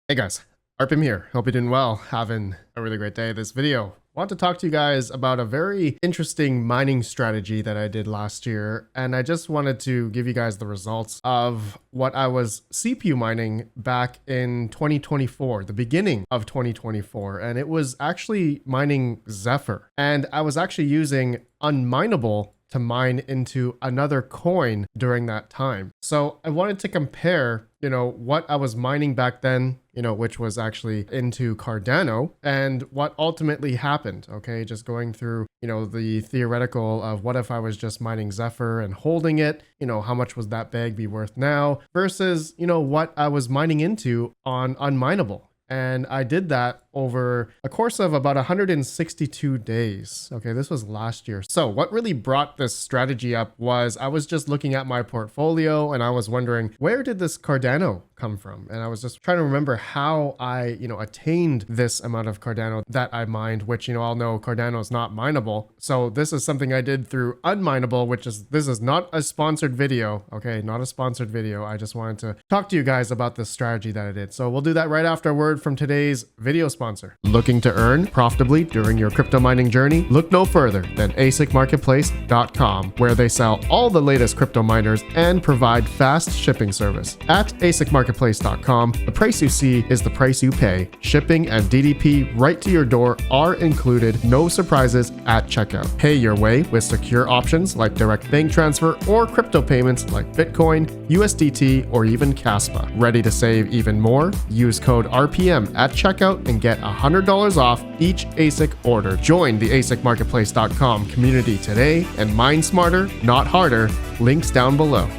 Hey guys, RPM here. Hope you're doing well, having a really great day. This video, I want to talk to you guys about a very interesting mining strategy that I did last year, and I just wanted to give you guys the results of what I was CPU mining back in 2024, the beginning of 2024, and it was actually mining Zephyr, and I was actually using unminable to mine into another coin during that time. So I wanted to compare, what I was mining back then, which was actually into Cardano, and what ultimately happened. Okay, just going through, the theoretical of what if I was just mining Zephyr and holding it, how much was that bag be worth now versus, what I was mining into on unminable. And I did that over a course of about 162 days. Okay, this was last year. So what really brought this strategy up was I was just looking at my portfolio and I was wondering, where did this Cardano come from? And I was just trying to remember how I, attained this amount of Cardano that I mined, which, all know Cardano is not mineable. So this is something I did through unmineable, this is not a sponsored video. Okay, not a sponsored video. I just wanted to talk to you guys about this strategy that I did. So we'll do that right after a word from today's video sponsor. Looking to earn profitably during your crypto mining journey? Look no further than asicmarketplace.com, where they sell all the latest crypto miners and provide fast shipping service. At asicmarketplace.com, the price you see is the price you pay. Shipping and DDP right to your door are included, no surprises at checkout. Pay your way with secure options like direct bank transfer or crypto payments like Bitcoin, USDT, or even Caspa. Ready to save even more? Use code RPM at checkout and get $100 off each ASIC order. Join the asicmarketplace.com community today and mine smarter, not harder. Links down below.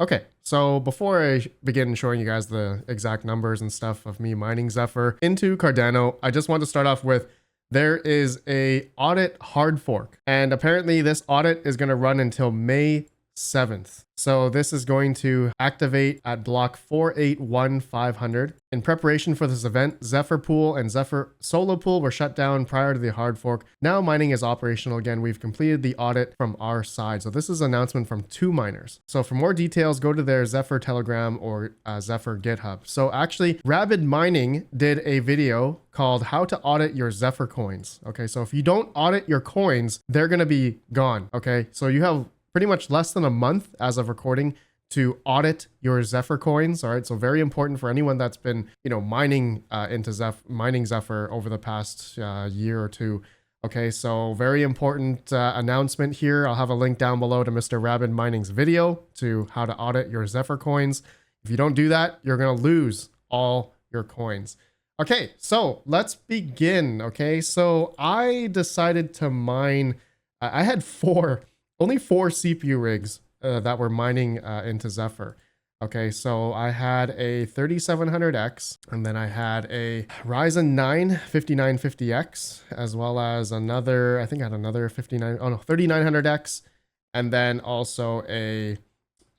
Okay, so before I begin showing you guys the exact numbers and stuff of me mining Zephyr into Cardano, I just want to start off with there is a audit hard fork, and apparently this audit is going to run until May 7th. So this is going to activate at block 481500. In preparation for this event, Zephyr Pool and Zephyr Solo Pool were shut down prior to the hard fork. Now mining is operational again. We've completed the audit from our side. So this is an announcement from 2 miners. So for more details, go to their Zephyr Telegram or Zephyr GitHub. So actually, RedPandaMining did a video called How to Audit Your Zephyr Coins. Okay, so if you don't audit your coins, they're going to be gone. Okay, so you have pretty much less than a month as of recording to audit your Zephyr coins. All right, so very important for anyone that's been, mining mining Zephyr over the past year or two. Okay, so very important announcement here. I'll have a link down below to Mr. RedPandaMining's video to how to audit your Zephyr coins. If you don't do that, you're gonna lose all your coins. Okay, so let's begin. Okay, so I decided to mine. I had only four CPU rigs that were mining into Zephyr. Okay, so I had a 3700X, and then I had a Ryzen 9 5950X, as well as another, I think I had another 3900X, and then also a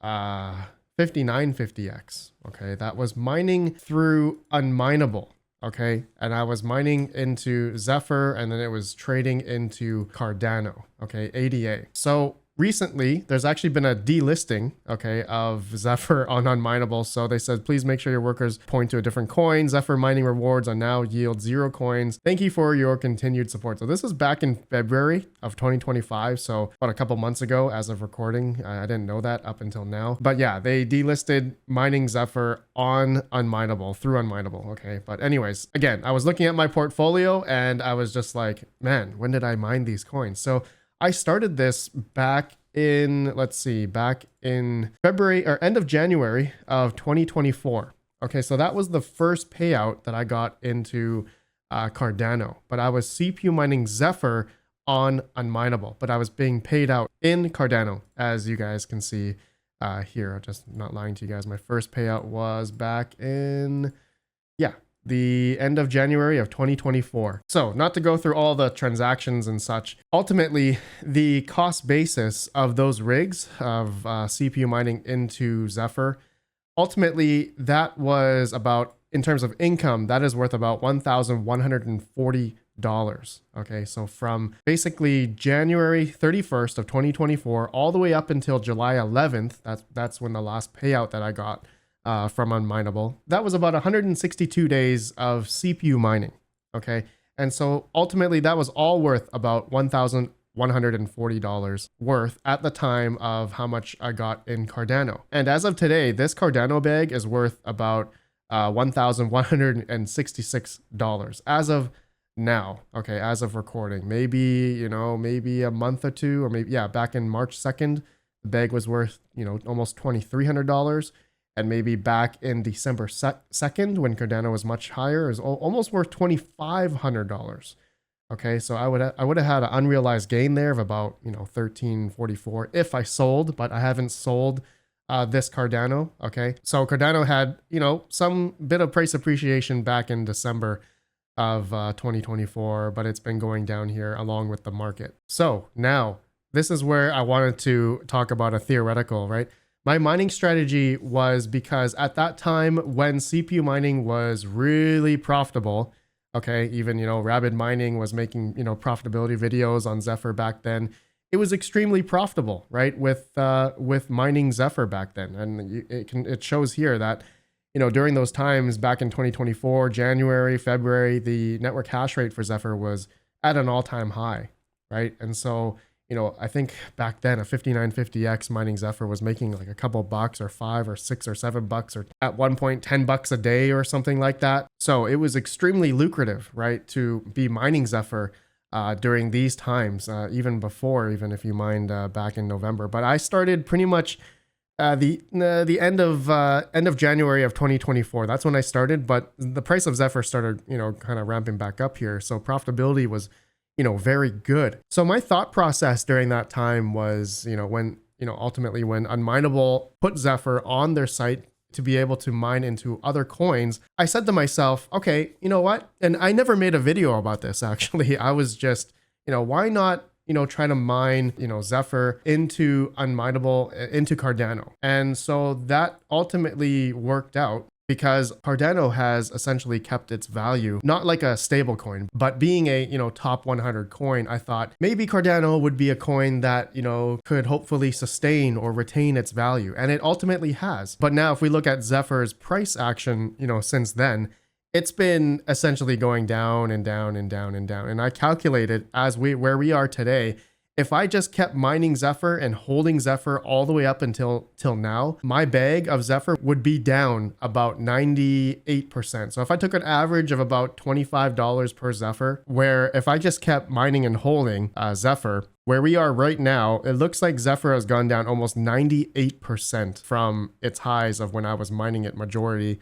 5950X. Okay, that was mining through unminable. Okay, and I was mining into Zephyr, and then it was trading into Cardano, okay, ADA. So recently, there's actually been a delisting, okay, of Zephyr on unminable. So they said, please make sure your workers point to a different coin. Zephyr mining rewards are now yield 0 coins. Thank you for your continued support. So this was back in February of 2025. So about a couple months ago as of recording. I didn't know that up until now. But yeah, they delisted mining Zephyr on unminable, through unminable. Okay, but anyways, again, I was looking at my portfolio and I was just like, man, when did I mine these coins? So I started this back in, back in February or end of January of 2024. Okay, so that was the first payout that I got into Cardano, but I was CPU mining Zephyr on unminable, but I was being paid out in Cardano, as you guys can see here. I'm just not lying to you guys. My first payout was back in, the end of January of 2024. So not to go through all the transactions and such, ultimately the cost basis of those rigs of CPU mining into Zephyr, ultimately that was about, in terms of income, that is worth about $1,140. Okay, so from basically January 31st of 2024 all the way up until July 11th, that's when the last payout that I got from unminable. That was about 162 days of CPU mining. Okay. And so ultimately that was all worth about $1,140 worth at the time of how much I got in Cardano. And as of today, this Cardano bag is worth about $1,166 as of now. Okay, as of recording. Maybe a month or two, or maybe, yeah, back in March 2nd, the bag was worth, almost $2,300. And maybe back in December 2nd, when Cardano was much higher, it was almost worth $2,500. Okay, so I would have had an unrealized gain there of about $1,344 if I sold, but I haven't sold this Cardano. Okay, so Cardano had some bit of price appreciation back in December of 2024, but it's been going down here along with the market. So now this is where I wanted to talk about a theoretical, right? My mining strategy was because at that time when CPU mining was really profitable, okay, even, RedPandaMining was making, profitability videos on ZEPHYR back then. It was extremely profitable, right? With mining ZEPHYR back then. And it shows here that, during those times back in 2024, January, February, the network hash rate for ZEPHYR was at an all-time high, right? And so, I think back then a 5950X mining ZEPHYR was making like a couple bucks or $5 or $6 or $7, or at one point $10 a day or something like that. So it was extremely lucrative, right, to be mining ZEPHYR during these times, even if you mined back in November. But I started pretty much the end of January of 2024. That's when I started, but the price of ZEPHYR started, kind of ramping back up here. So profitability was very good. So my thought process during that time was, ultimately when Unminable put ZEPHYR on their site to be able to mine into other coins, I said to myself, okay, you know what? And I never made a video about this, actually. I was just, why not, try to mine, ZEPHYR into Unminable, into Cardano. And so that ultimately worked out, because Cardano has essentially kept its value, not like a stable coin, but being a, top 100 coin. I thought maybe Cardano would be a coin that, could hopefully sustain or retain its value. And it ultimately has. But now if we look at ZEPHYR's price action, since then, it's been essentially going down and down and down and down. And I calculated where we are today, if I just kept mining ZEPHYR and holding ZEPHYR all the way up until now, my bag of ZEPHYR would be down about 98%. So if I took an average of about $25 per ZEPHYR, where if I just kept mining and holding ZEPHYR, where we are right now, it looks like ZEPHYR has gone down almost 98% from its highs of when I was mining it majority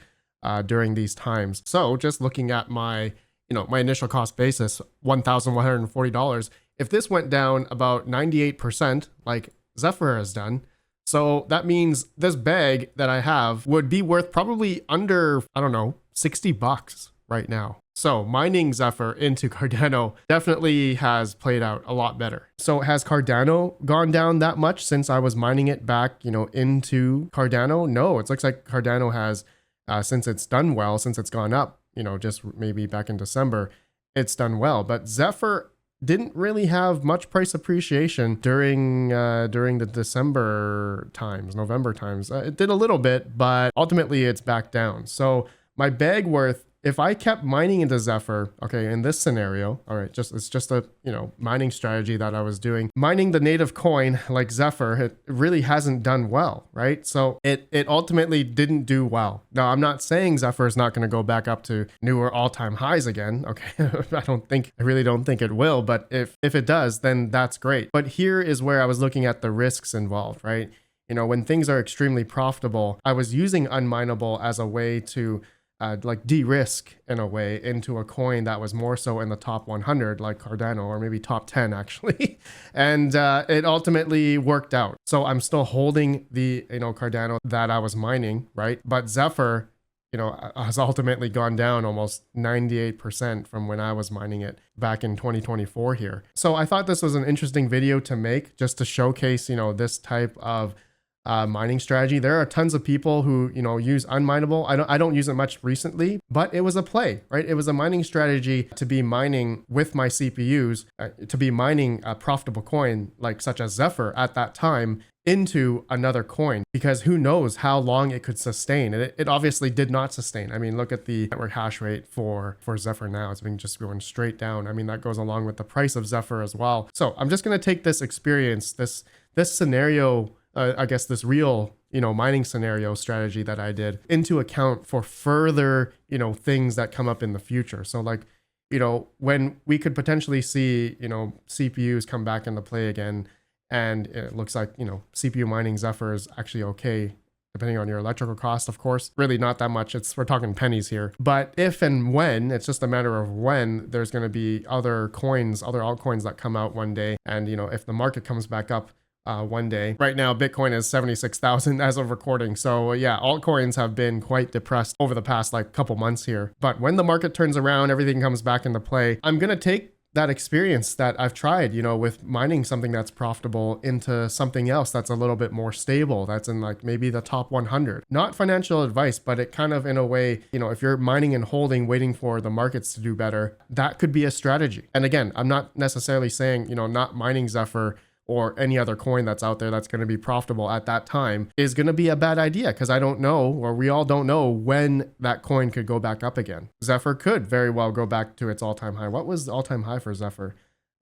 during these times. So just looking at my initial cost basis, $1,140, if this went down about 98%, like ZEPHYR has done, so that means this bag that I have would be worth probably under, I don't know, $60 right now. So mining ZEPHYR into Cardano definitely has played out a lot better. So has Cardano gone down that much since I was mining it back, into Cardano? No, it looks like Cardano has, since it's done well, since it's gone up, just maybe back in December, it's done well. But ZEPHYR didn't really have much price appreciation during the December times, November times. It did a little bit, but ultimately it's back down. So my bag worth, if I kept mining into ZEPHYR, okay, in this scenario, all right, it's just a mining strategy that I was doing. Mining the native coin like ZEPHYR, it really hasn't done well, right? So it ultimately didn't do well. Now, I'm not saying ZEPHYR is not going to go back up to newer all-time highs again, okay? I really don't think it will, but if it does, then that's great. But here is where I was looking at the risks involved, right? When things are extremely profitable, I was using Unminable as a way to like de-risk in a way into a coin that was more so in the top 100 like Cardano, or maybe top 10 actually. And it ultimately worked out. So I'm still holding the Cardano that I was mining, right? But ZEPHYR has ultimately gone down almost 98% from when I was mining it back in 2024 here. So I thought this was an interesting video to make, just to showcase this type of mining strategy. There are tons of people who use Unminable. I don't use it much recently, but it was a play, right? It was a mining strategy to be mining with my CPUs, to be mining a profitable coin like such as ZEPHYR at that time into another coin, because who knows how long it could sustain. And it obviously did not sustain. I mean, look at the network hash rate for Zephyr now. It's been just going straight down. I mean, that goes along with the price of Zephyr as well. So I'm just going to take this experience, this scenario, I guess this real, mining scenario strategy that I did into account for further, things that come up in the future. So like, when we could potentially see, CPUs come back into play again, and it looks like, CPU mining ZEPHYR is actually okay, depending on your electrical cost, of course. Really not that much. We're talking pennies here. But if and when, it's just a matter of when there's going to be other altcoins that come out one day. And, if the market comes back up one day. Right now, Bitcoin is 76,000 as of recording. So yeah, altcoins have been quite depressed over the past couple months here. But when the market turns around, everything comes back into play. I'm going to take that experience that I've tried, with mining something that's profitable into something else that's a little bit more stable, that's in maybe the top 100. Not financial advice, but it kind of in a way, if you're mining and holding, waiting for the markets to do better, that could be a strategy. And again, I'm not necessarily saying, not mining ZEPHYR or any other coin that's out there that's going to be profitable at that time is going to be a bad idea, because I don't know, or we all don't know, when that coin could go back up again. ZEPHYR could very well go back to its all-time high. What was the all-time high for ZEPHYR?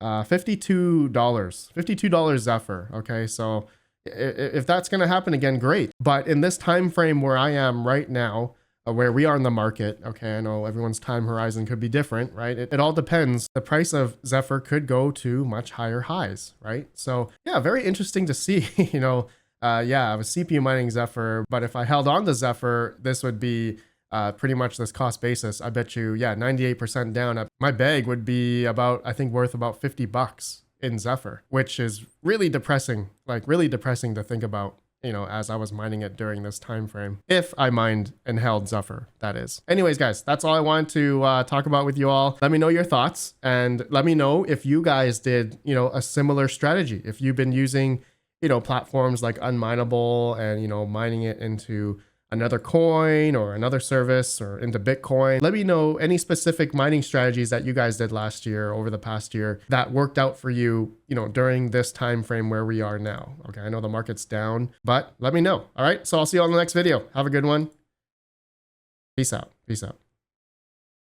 $52. $52 ZEPHYR. Okay, so if that's going to happen again, great. But in this time frame where I am right now, where we are in the market, okay, I know everyone's time horizon could be different, right? It all depends. The price of ZEPHYR could go to much higher highs, right? So yeah, very interesting to see, yeah, I was CPU mining ZEPHYR, but if I held on to ZEPHYR, this would be pretty much this cost basis. I bet you, yeah, 98% down. My bag would be I think worth about $50 in ZEPHYR, which is really depressing, really depressing to think about. As I was mining it during this time frame. If I mined and held ZEPHYR, that is. Anyways, guys, that's all I wanted to talk about with you all. Let me know your thoughts, and let me know if you guys did, a similar strategy. If you've been using, platforms like Unminable and, mining it into another coin or another service or into Bitcoin. Let me know any specific mining strategies that you guys did last year, over the past year, that worked out for you, during this time frame where we are now. Okay, I know the market's down, but let me know. All right, so I'll see you on the next video. Have a good one. Peace out. Peace out.